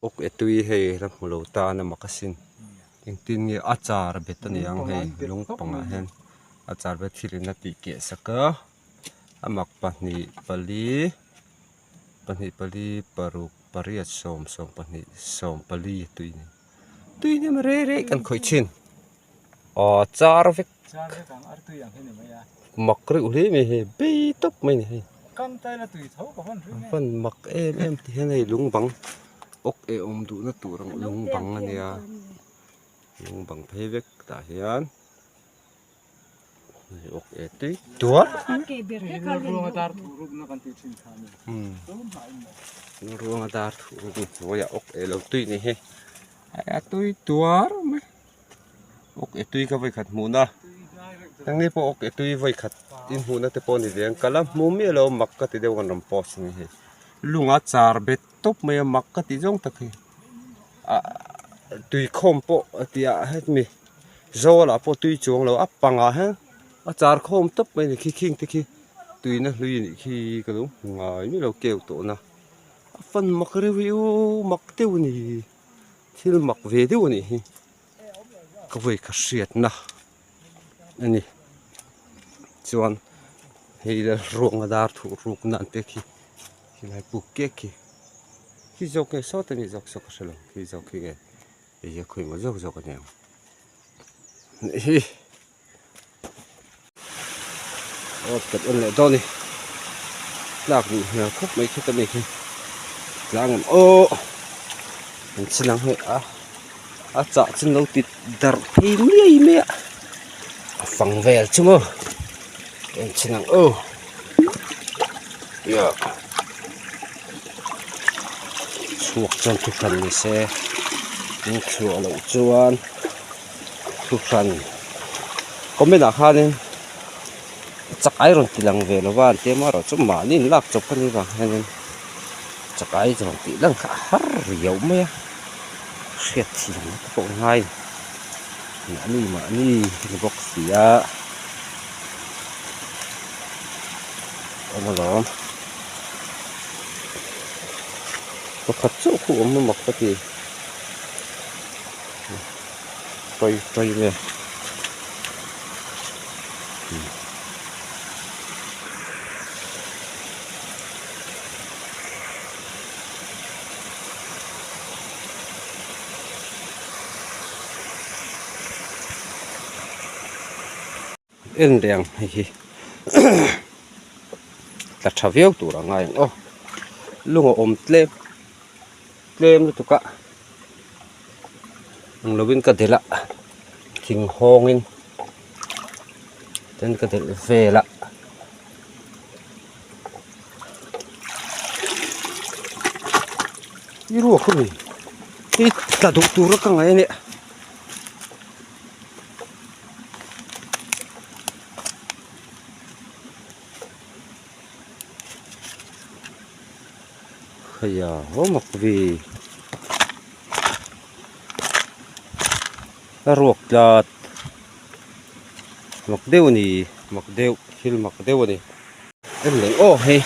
ok etui he la mulo ta na makasin eng tin nge achar betani ang he lung panga hen achar bet thilina ti ke saka amak pahnih pali paruk pariat som pahnih som pali tuini ma re kan khoi chin char vek ang artu yang hene maya makri uli me he be top mai ni he kam tai na tui thau ka hon ri fan mak em ti hen ei lung bang ok e om du na turang lung bang ania lung bang phevek ta hian ok e tui tua ruang atar thuruk na kan ti thin thani ruang atar thuruk voya ok e lo tui ni he a tui tuar me ok e tui ka vai khat mu na tang ni po ok e tui vai khat in hu na te po ni leng kala mu mi lo mak ka ti de wan ram po sing he lunga char bet top me mak ka ti jong tak he a tui khom po atia het mi zola po tui chuang lo apanga hen a char khom top me ni khi khing ti khi tui na hlui ni khi ka lu ngai mi lo keu to na fan mak review mak teu ni thil mak ve deu ni hi ka voi ka hriat na ani chuan hei la ruang adar thu ruk nan te khi lai pu ke khi zo ke so te ni zok sok shelo khi zo khi ge ye khoi mo zok ne hi ot kat on le do ni lak ni na khop mai khi ta ni khi lang o mình chilang he a cha chin lo tit dar thei mi phang vel chumo en chinang o ya chuak chan thu khan ni se ni chu lo chuan thu khan komena khanin chakai ron tilang velo wan te ma ro chu ma nin lak chop ani wa hanin chakai ron ti lang kha har riau me hriat thi po ngai ma ni box sia omalom ko khatchu khu mak pati pai me en deng hi ta thaviau tur angai o lunga om tlem tu ka ang lovin ka dela thing hongin ten ka del vela iru khuni ti ta du tur ka ngai ne khaya ho makvi ruak lat makdeu ni makdeu hil makdeu ni em leng o he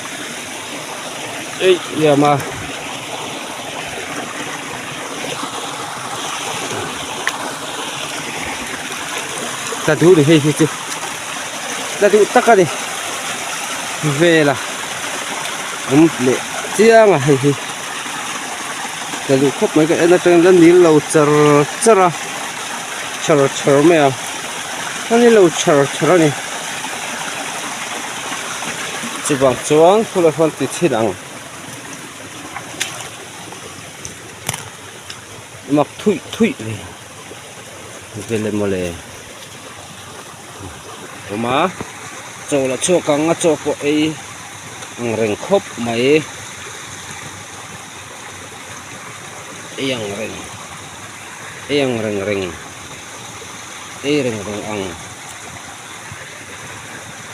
ei ya ma ta du ni he chu ta du takani vela le chiang a hi ta du khop mai ka ena teng dan ni lo chara char me a ani lo char ni chi bang chuang khula hon ti thidang mak thui le vele mole oma chola chokang a chopo ei ang reng khop mai eyang reng ang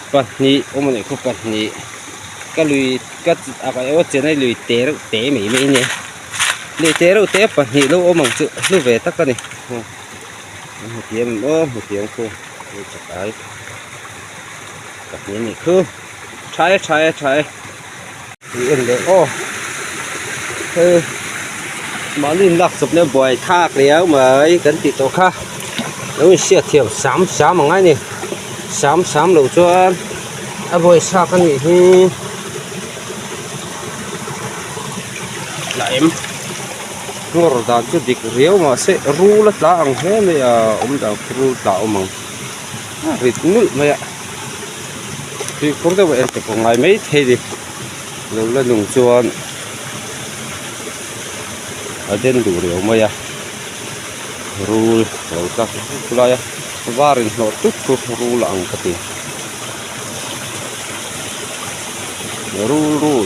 pahni omone ko pahni kalui kat aka o chenai lui te mi ne le te ro te pahni lo omang chu lu ve takani ho tiam ko lu chakai pahni ni khu chai ni en le o mà lên lắc sụp nó bòi thác léo mà cần tịt tổ kha nó sẽ thiệp sám sám mà ngay nè sám sám đầu cho bòi xa cái gì thì lại em ngor da chút dik riêu mà sẽ ru lát lá ăn hết này da ru tạo mà rít nul mày ạ thì cũng đâu vậy thì còn ngày mấy thế đi lâu là nung chuan ở trên đủ riêu mày ạ ru lâu ta lại varin nó chút chút ru là ăn cái gì ru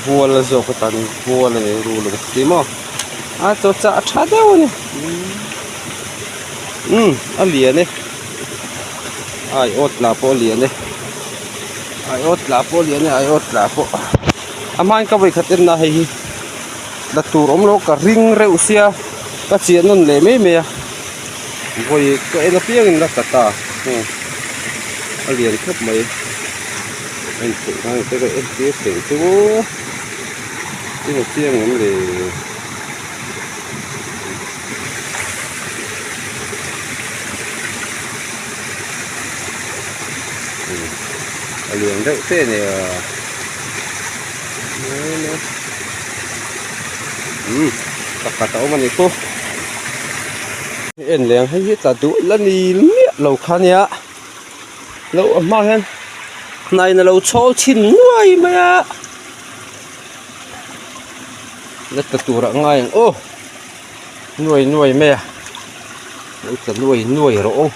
vua là dọc cái tàn vua là ru là gì mà cho chả chả đâu nè liền nè ai ốt là po liền nè ai ốt là po liền nè ai ốt là po mai cái vậy khát na hay là tủ ống nó cả ring rêu xia cái chuyện nó lệ mấy mẹ vậy cái nó tiếng nó cả ta liền khắp mấy anh tự nói cái này em biết tỉnh chú cái một chiêng nó để liền đấy thế này tất cả tàu mà này cô em liền hay hết là tụi lần đi miết lầu khăn nhá lầu mà hen này là lầu cho chín nuôi mà rất là tủ rạng ngay ô nuôi mẹ rất là nuôi rỗ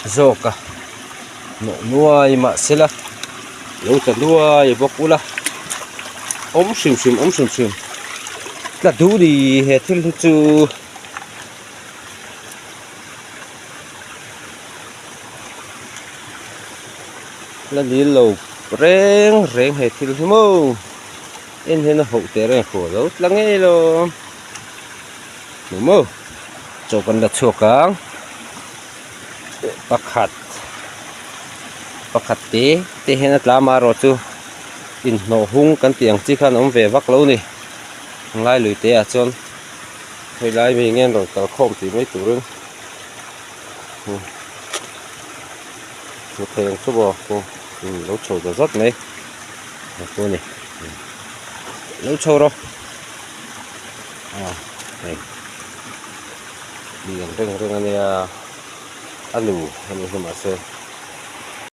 rô cả nọ nuôi mà sẽ là rất là nuôi bọc là ống xìm là đủ đi hết thiên chú là đi lầu rèn hết thì mông em thấy nó hậu tế này khổ lắm lắng nghe luôn đúng không cho con đặt chuột cáng bạc hạt té hay là làm mà rồi chú in nổ hung căn tiếng chỉ khăn ông về vác lâu này lại lưỡi té à chôn hồi lại mình nghe rồi tao không thì mấy tủ rừng một thằng số bò cô lấu trầu đã rất này cô này lấu trầu đâu này đi gần rừng này ăn lù mà xem